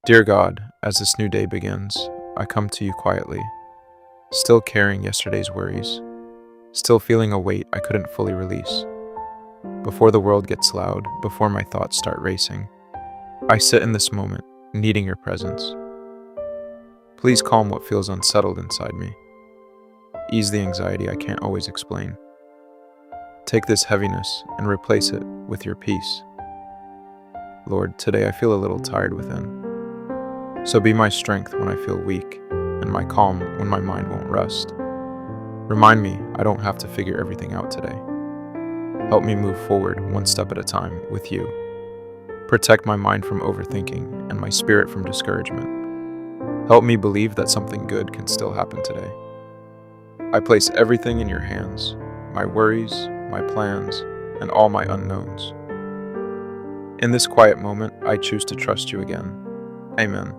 Dear God, as this new day begins, I come to you quietly, still carrying yesterday's worries, still feeling a weight I couldn't fully release. Before the world gets loud, before my thoughts start racing, I sit in this moment, needing your presence. Please calm what feels unsettled inside me. Ease the anxiety I can't always explain. Take this heaviness and replace it with your peace. Lord, today I feel a little tired within. So be my strength when I feel weak, and my calm when my mind won't rest. Remind me I don't have to figure everything out today. Help me move forward one step at a time with you. Protect my mind from overthinking and my spirit from discouragement. Help me believe that something good can still happen today. I place everything in your hands, my worries, my plans, and all my unknowns. In this quiet moment, I choose to trust you again. Amen.